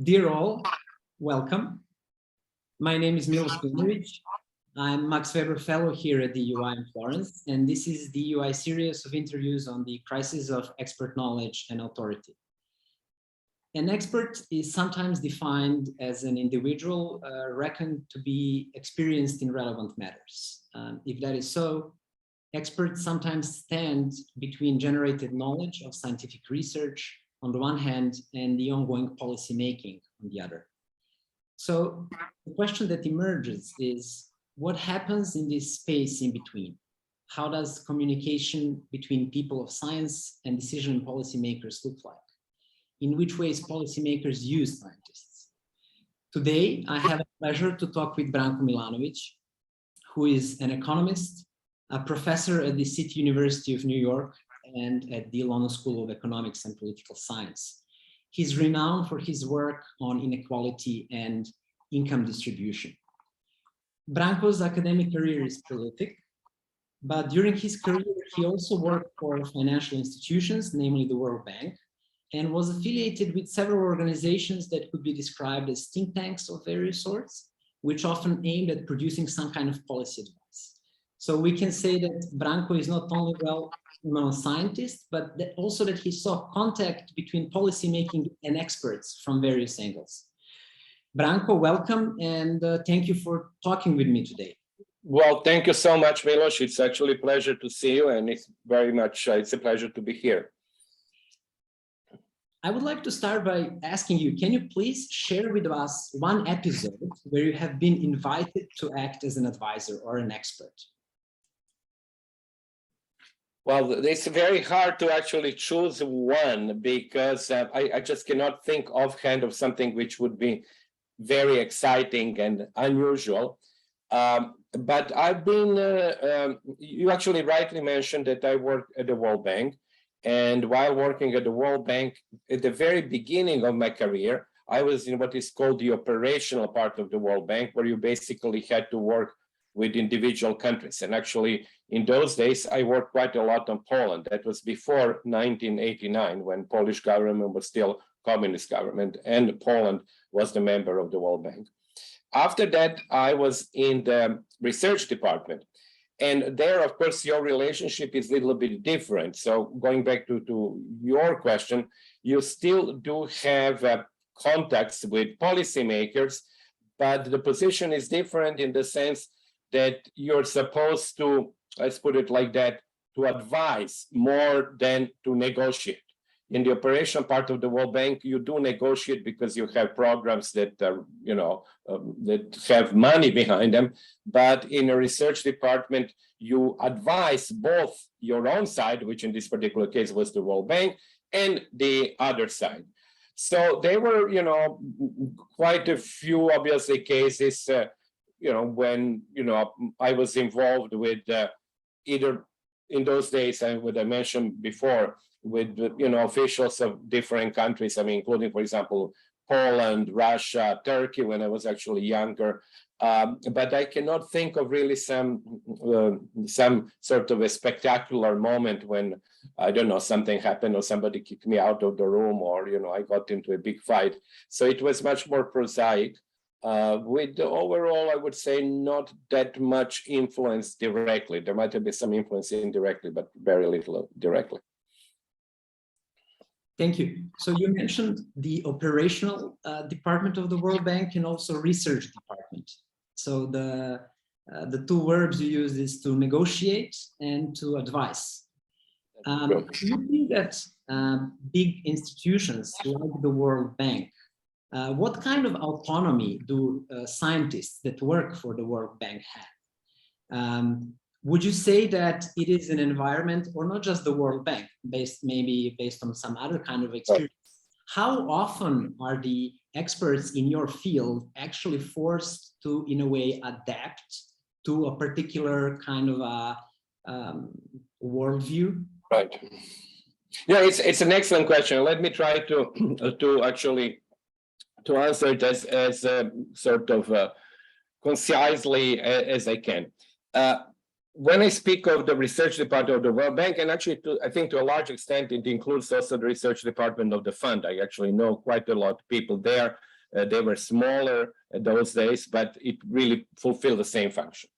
Dear all, welcome. My name is Miloš Vojinović. I'm Max Weber Fellow here at the EUI in Florence, and this is the EUI series of interviews on the crisis of expert knowledge and authority. An expert is sometimes defined as an individual reckoned to be experienced in relevant matters. If that is so, experts sometimes stand between generated knowledge of scientific research on the one hand and the ongoing policy making on the other. So the question that emerges is, what happens in this space in between? How does communication between people of science and decision policymakers look like? In which ways policymakers use scientists? Today, I have the pleasure to talk with Branko Milanović, who is an economist, a professor at the City University of New York, and at the London School of Economics and Political Science. He's renowned for his work on inequality and income distribution. Branko's academic career is prolific, but during his career, he also worked for financial institutions, namely the World Bank, and was affiliated with several organizations that could be described as think tanks of various sorts, which often aimed at producing some kind of policy advice. So we can say that Branko is not only well-known scientist, but also that he saw contact between policymaking and experts from various angles. Branko, welcome, and thank you for talking with me today. Well, thank you so much, Miloš. It's actually a pleasure to see you, and it's very much, it's a pleasure to be here. I would like to start by asking you, can you please share with us one episode where you have been invited to act as an advisor or an expert? Well, it's very hard to actually choose one because I just cannot think offhand of something which would be very exciting and unusual. But I've been, you actually rightly mentioned that I worked at the World Bank. And while working at the World Bank, at the very beginning of my career, I was in what is called the operational part of the World Bank, where you basically had to work with individual countries. And actually, in those days, I worked quite a lot on Poland. That was before 1989, when Polish government was still communist government, and Poland was the member of the World Bank. After that, I was in the research department. And there, of course, your relationship is a little bit different. So going back to your question, you still do have contacts with policymakers, but the position is different in the sense that you're supposed to, let's put it like that, to advise more than to negotiate. In the operation part of the World Bank, you do negotiate because you have programs that are, that have money behind them. But in a research department, you advise both your own side, which in this particular case was the World Bank, and the other side. So there were, quite a few, obviously, cases, when, I was involved with either in those days, and what I mentioned before, with, officials of different countries, including, for example, Poland, Russia, Turkey, when I was actually younger. But I cannot think of really some sort of a spectacular moment when, I don't know, something happened or somebody kicked me out of the room or, I got into a big fight. So it was much more prosaic. With the overall, I would say not that much influence directly. There might have been some influence indirectly, but very little directly. Thank you. So you mentioned the operational department of the World Bank and also research department. So the two verbs you use is to negotiate and to advise. Do you think that big institutions like the World Bank, what kind of autonomy do scientists that work for the World Bank have? Would you say that it is an environment, or not just the World Bank, maybe based on some other kind of experience? How often are the experts in your field actually forced to, in a way, adapt to a particular kind of a worldview? Right. Yeah, it's an excellent question. Let me try to actually answer it as sort of concisely as I can. When I speak of the research department of the World Bank, and actually I think to a large extent it includes also the research department of the fund. I actually know quite a lot of people there. They were smaller those days, but it really fulfilled the same function.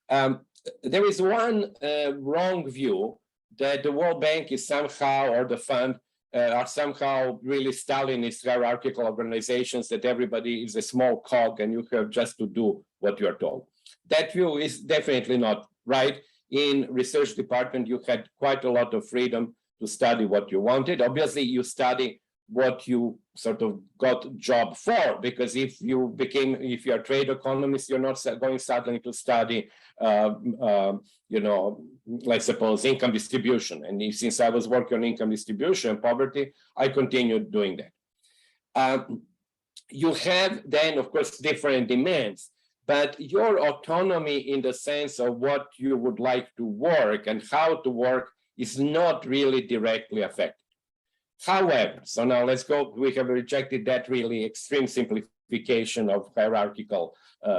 There is one wrong view that the World Bank is somehow, or the fund, are somehow really Stalinist hierarchical organizations, that everybody is a small cog and you have just to do what you are told. That view is definitely not right. In research department, you had quite a lot of freedom to study what you wanted. Obviously, you study what you sort of got job for, because if you are a trade economist, you're not going suddenly to study, let's suppose income distribution. And since I was working on income distribution and poverty, I continued doing that. You have then, of course, different demands, but your autonomy in the sense of what you would like to work and how to work is not really directly affected. However, so now let's go, we have rejected that really extreme simplification of hierarchical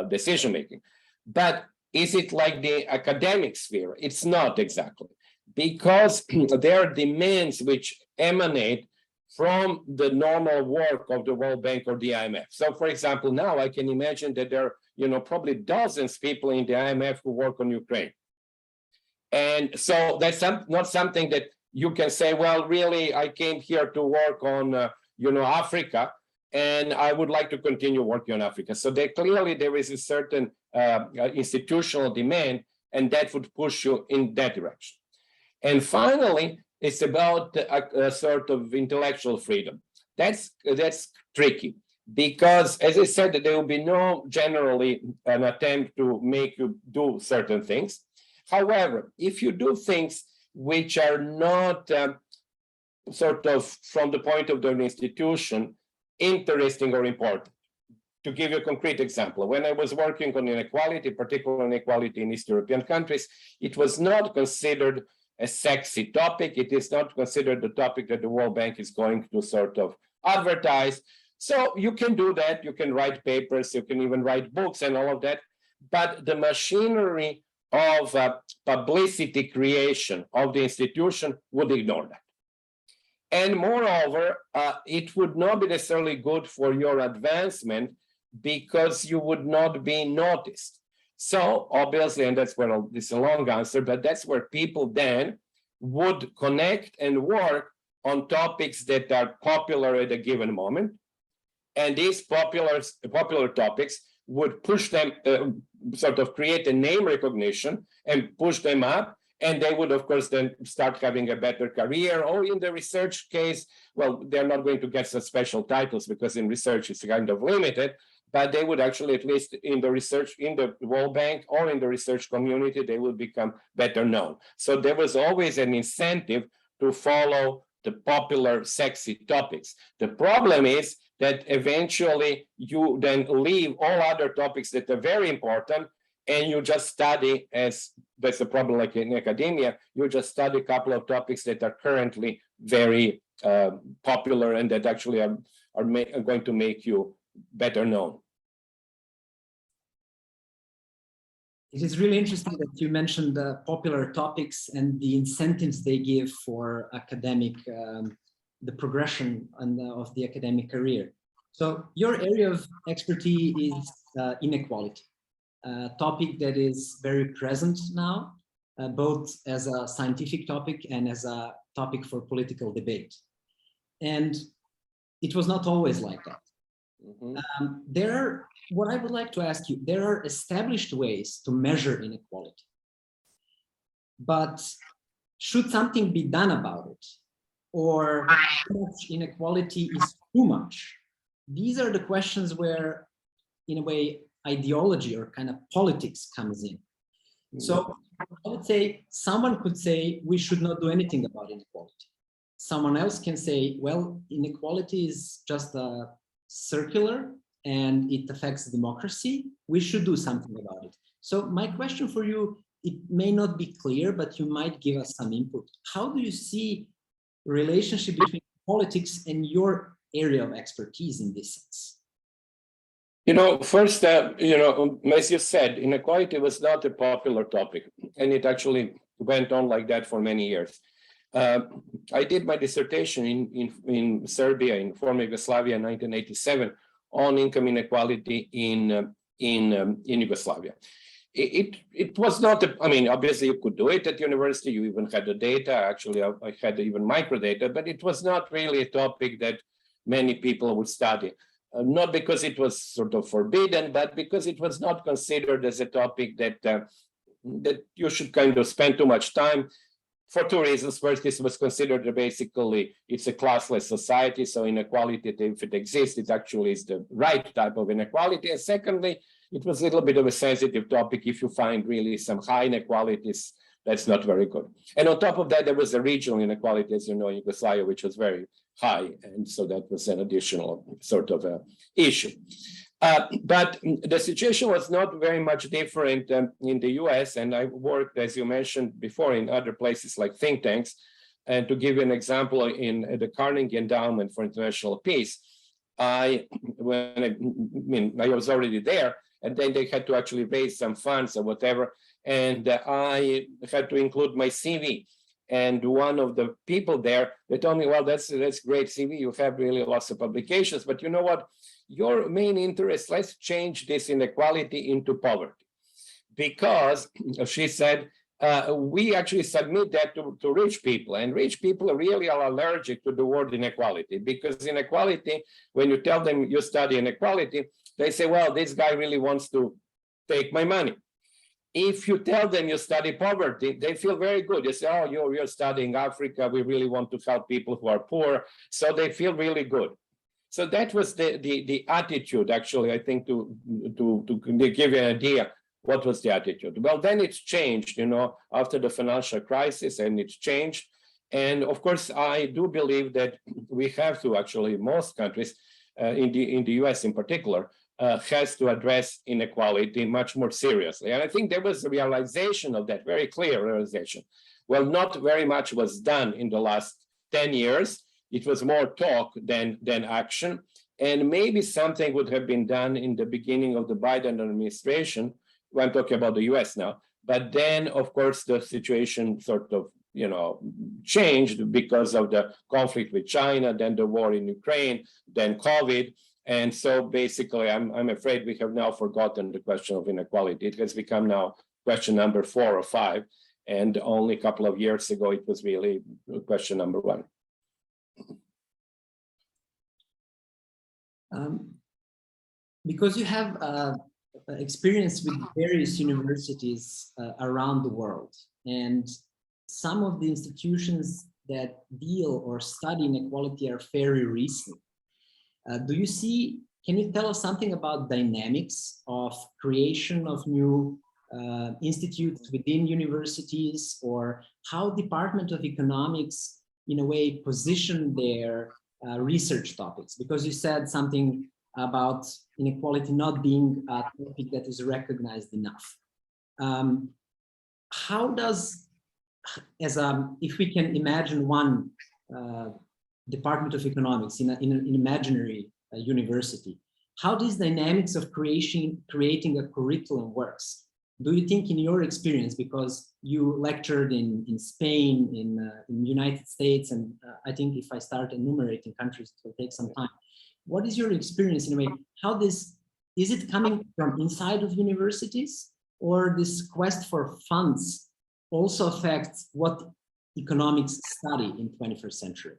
decision-making. But is it like the academic sphere? It's not exactly, because there are demands which emanate from the normal work of the World Bank or the IMF. So for example, now I can imagine that there are probably dozens of people in the IMF who work on Ukraine. And so that's not something that you can say, well, really, I came here to work on, Africa, and I would like to continue working on Africa. So clearly there is a certain institutional demand, and that would push you in that direction. And finally, it's about a sort of intellectual freedom. That's tricky, because as I said, there will be no generally an attempt to make you do certain things. However, if you do things which are not sort of from the point of the institution interesting or important. To give you a concrete example, when I was working on inequality, particularly inequality in East European countries, it was not considered a sexy topic. It is not considered the topic that the World Bank is going to sort of advertise. So you can do that. You can write papers. You can even write books and all of that. But the machinery of publicity creation of the institution would ignore that. And moreover, it would not be necessarily good for your advancement, because you would not be noticed. So obviously, and that's where this is a long answer, but that's where people then would connect and work on topics that are popular at a given moment. And these popular topics would push them, sort of create a name recognition and push them up. And they would, of course, then start having a better career. Or in the research case, well, they're not going to get such special titles, because in research it's kind of limited, but they would actually, at least in the research, in the World Bank or in the research community, they would become better known. So there was always an incentive to follow the popular, sexy topics. The problem is that eventually you then leave all other topics that are very important, and you just study, as that's the problem like in academia, you just study a couple of topics that are currently very popular and that actually are going to make you better known. It is really interesting that you mentioned the popular topics and the incentives they give for academic, the progression of the academic career. So your area of expertise is inequality, a topic that is very present now, both as a scientific topic and as a topic for political debate. And it was not always like that. Mm-hmm. What I would like to ask you, there are established ways to measure inequality, but should something be done about it? Or how much inequality is too much? These are the questions where, in a way, ideology or kind of politics comes in. So I would say someone could say we should not do anything about inequality. Someone else can say, well, inequality is just a circular and it affects democracy. We should do something about it. So my question for you, it may not be clear, but you might give us some input. How do you see relationship between politics and your area of expertise in this sense? First, as you said, inequality was not a popular topic, and it actually went on like that for many years. I did my dissertation in Serbia, in former Yugoslavia in 1987, on income inequality in Yugoslavia. It was not, I mean, obviously you could do it at university, you even had the data, actually I had even microdata, but it was not really a topic that many people would study. Not because it was sort of forbidden, but because it was not considered as a topic that, that you should kind of spend too much time, for two reasons. First, this was considered basically, it's a classless society, so inequality, if it exists, it actually is the right type of inequality. And secondly, it was a little bit of a sensitive topic. If you find really some high inequalities, that's not very good. And on top of that, there was a regional inequality, as you know, in Yugoslavia, which was very high. And so that was an additional sort of issue. But the situation was not very much different in the US. And I worked, as you mentioned before, in other places like think tanks. And to give you an example, in the Carnegie Endowment for International Peace, I was already there, and then they had to actually raise some funds or whatever. And I had to include my CV. And one of the people there, they told me, well, that's great CV. You have really lots of publications, but you know what? Your main interest, let's change this inequality into poverty. Because she said, we actually submit that to rich people, and rich people really are allergic to the word inequality, because inequality, when you tell them you study inequality, they say, well, this guy really wants to take my money. If you tell them you study poverty, they feel very good. They say, oh, you're studying Africa. We really want to help people who are poor. So they feel really good. So that was the attitude, actually, I think, to give you an idea. What was the attitude? Well, then it's changed, you know, after the financial crisis, and it's changed. And of course, I do believe that we have to, actually, most countries, in the US in particular, has to address inequality much more seriously. And I think there was a realization of that, very clear realization. Well, not very much was done in the last 10 years. It was more talk than action. And maybe something would have been done in the beginning of the Biden administration. I'm talking about the US now. But then, of course, the situation sort of, you know, changed because of the conflict with China, then the war in Ukraine, then COVID. And so basically, I'm afraid we have now forgotten the question of inequality. It has become now question number 4 or 5. And only a couple of years ago, it was really question number 1. Because you have experience with various universities around the world, and some of the institutions that deal or study inequality are very recent. Do you see, can you tell us something about dynamics of creation of new institutes within universities, or how Department of Economics, in a way, position their research topics? Because you said something about inequality not being a topic that is recognized enough. How does, if we can imagine one Department of Economics in an imaginary university, how these dynamics of creating a curriculum works? Do you think, in your experience, because you lectured in Spain, in United States, and I think if I start enumerating countries, it will take some time. What is your experience, in a way, how this, is it coming from inside of universities, or this quest for funds also affects what economics study in 21st century?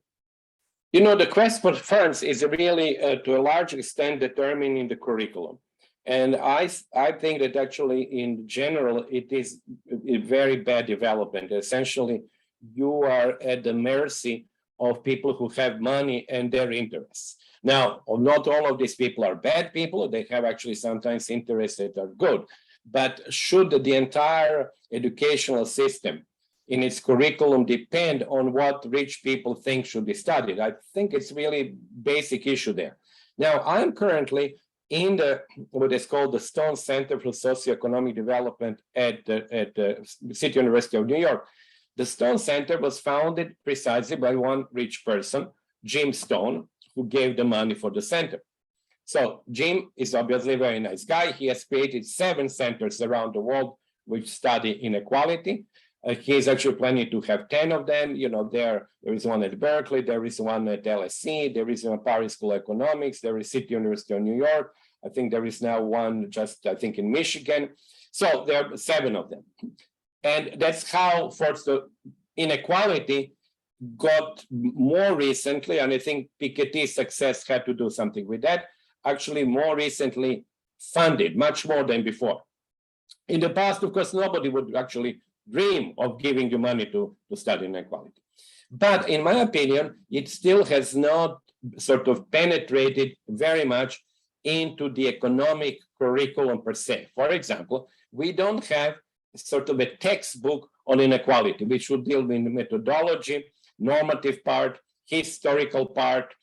You know, the quest for funds is really, to a large extent, determining the curriculum. And I think that actually, in general, it is a very bad development. Essentially, you are at the mercy of people who have money and their interests. Now, not all of these people are bad people. They have actually sometimes interests that are good. But should the entire educational system in its curriculum depend on what rich people think should be studied? I think it's really basic issue there. Now, I'm currently in what is called the Stone Center for Socioeconomic Development at the City University of New York. The Stone Center was founded precisely by one rich person, Jim Stone, who gave the money for the center. So Jim is obviously a very nice guy. He has created 7 centers around the world which study inequality. He is actually planning to have 10 of them. You know, there is one at Berkeley, there is one at LSE, there is one at Paris School of Economics, there is City University of New York. I think there is now one just, I think, in Michigan. So there are 7 of them. And that's how, for the inequality got more recently, and I think Piketty's success had to do something with that, actually more recently funded, much more than before. In the past, of course, nobody would actually dream of giving you money to study inequality. But in my opinion, it still has not sort of penetrated very much into the economic curriculum per se. For example, we don't have sort of a textbook on inequality, which would deal with methodology, normative part, historical part,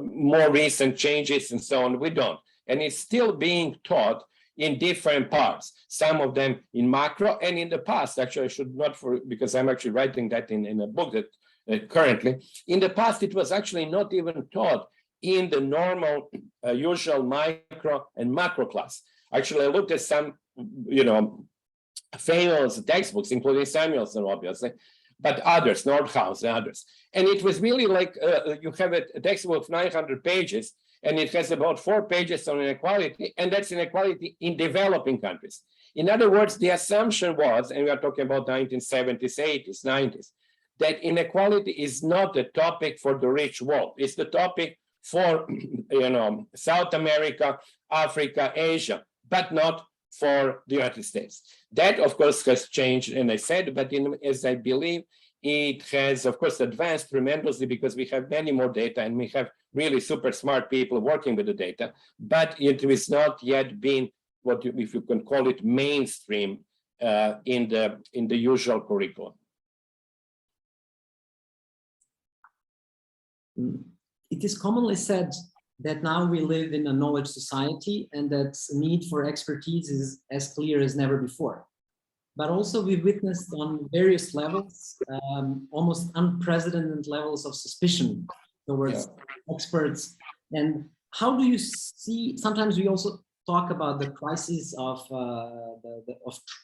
more recent changes, and so on. We don't. And it's still being taught in different parts, some of them in macro, and in the past, actually, I should not, because I'm actually writing that in a book that currently, in the past, it was actually not even taught in the normal, usual micro and macro class. Actually, I looked at some, famous textbooks, including Samuelson, obviously, but others, Nordhaus and others. And it was really like you have a textbook of 900 pages, and it has about 4 pages on inequality, and that's inequality in developing countries. In other words, the assumption was, and we are talking about 1970s, 80s, 90s, that inequality is not a topic for the rich world. It's the topic for, South America, Africa, Asia, but not for the United States. That, of course, has changed, and I said, but as I believe, it has, of course, advanced tremendously because we have many more data and we have really super smart people working with the data, but it has not yet been what, if you can call it, mainstream in the usual curriculum. It is commonly said that now we live in a knowledge society and that need for expertise is as clear as never before. But also we've witnessed on various levels, almost unprecedented levels of suspicion towards experts. And how do you see, sometimes we also talk about the crisis of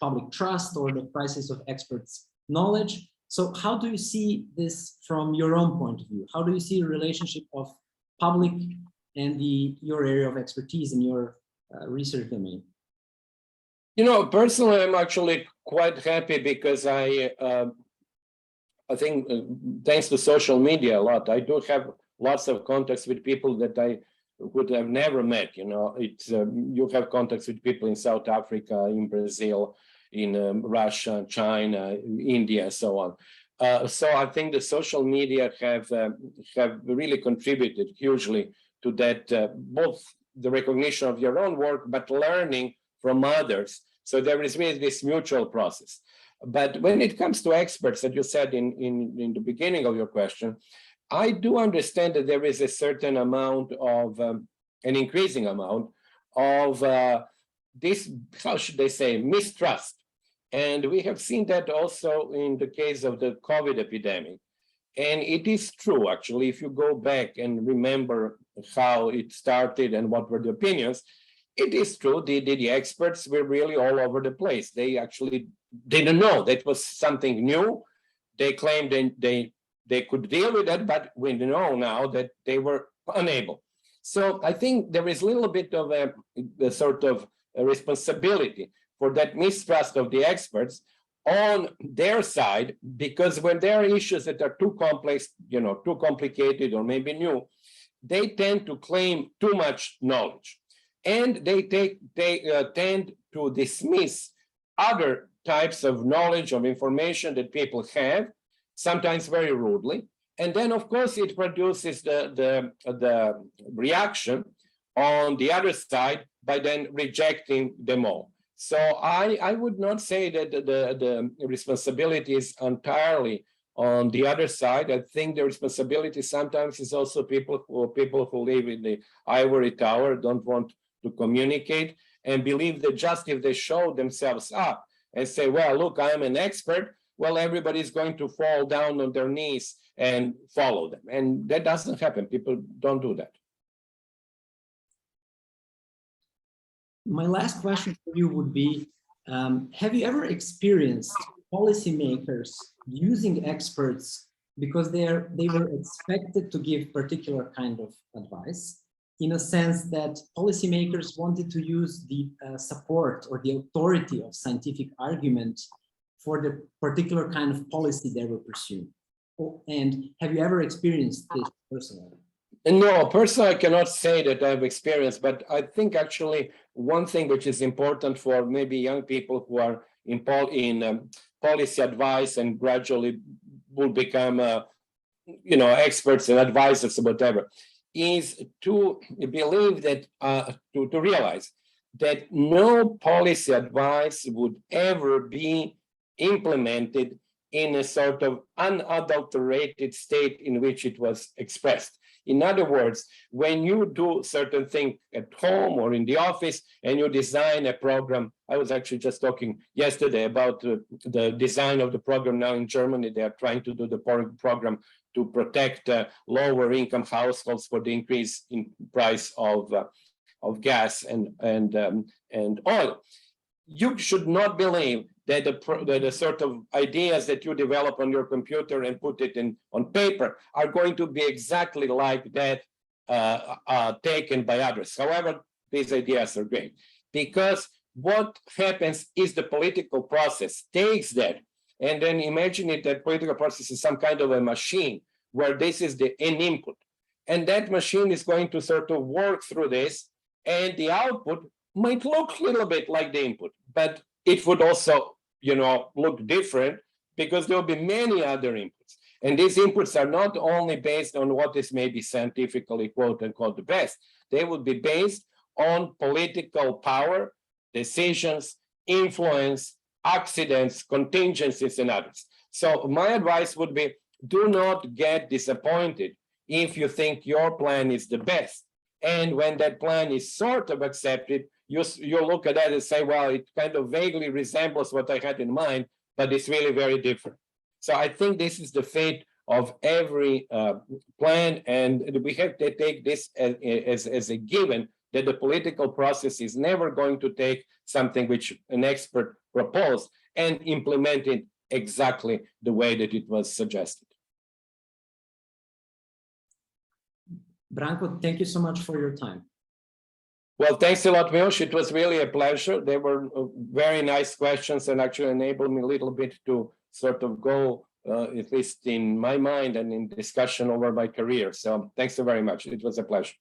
public trust or the crisis of experts' knowledge. So how do you see this from your own point of view? How do you see a relationship of public and your area of expertise in your research domain? Personally, I'm actually quite happy because I think thanks to social media a lot, I do have lots of contacts with people that I would have never met. You have contacts with people in South Africa, in Brazil, in Russia, China, India, so on. So I think the social media have really contributed hugely to that, both the recognition of your own work, but learning from others. So there is really this mutual process. But when it comes to experts, that you said in the beginning of your question, I do understand that there is a certain amount of, an increasing amount of this, how should they say, mistrust. And we have seen that also in the case of the COVID epidemic. And it is true, actually, if you go back and remember how it started and what were the opinions, it is true, the experts were really all over the place. They actually didn't know that was something new. They claimed they could deal with that, but we know now that they were unable. So I think there is a little bit of a sort of a responsibility for that mistrust of the experts on their side, because when there are issues that are too complex, too complicated or maybe new, they tend to claim too much knowledge. And they tend to dismiss other types of knowledge, of information that people have, sometimes very rudely. And then, of course, it produces the reaction on the other side by then rejecting them all. So I would not say that the responsibility is entirely on the other side. I think the responsibility sometimes is also people who live in the ivory tower, don't want to communicate, and believe that just if they show themselves up and say, well, look, I am an expert, well, everybody's going to fall down on their knees and follow them. And that doesn't happen. People don't do that. My last question for you would be, have you ever experienced policymakers using experts because they were expected to give particular kind of advice, in a sense that policymakers wanted to use the support or the authority of scientific argument for the particular kind of policy they were pursuing. And have you ever experienced this personally? No, personally, I cannot say that I've experienced, but I think actually one thing which is important for maybe young people who are in policy advice and gradually will become, experts and advisors or whatever, is to believe that, to realize that no policy advice would ever be implemented in a sort of unadulterated state in which it was expressed. In other words, when you do certain things at home or in the office and you design a program, I was actually just talking yesterday about the design of the program now in Germany. They are trying to do the program to protect lower income households for the increase in price of gas and oil. You should not believe that the sort of ideas that you develop on your computer and put it on paper are going to be exactly like that taken by others. However, these ideas are great, because what happens is the political process takes that, and then imagine it that political process is some kind of a machine where this is an input, and that machine is going to sort of work through this, and the output might look a little bit like the input, but it would also, look different because there will be many other inputs. And these inputs are not only based on what is maybe scientifically quote unquote the best, they would be based on political power, decisions, influence, accidents, contingencies, and others. So my advice would be, do not get disappointed if you think your plan is the best. And when that plan is sort of accepted, you look at that and say, well, it kind of vaguely resembles what I had in mind, but it's really very different. So I think this is the fate of every plan, and we have to take this as a given, that the political process is never going to take something which an expert proposed and implement it exactly the way that it was suggested. Branko, thank you so much for your time. Well, thanks a lot, Miloš. It was really a pleasure. They were very nice questions and actually enabled me a little bit to sort of go, at least in my mind and in discussion over my career. So thanks so very much. It was a pleasure.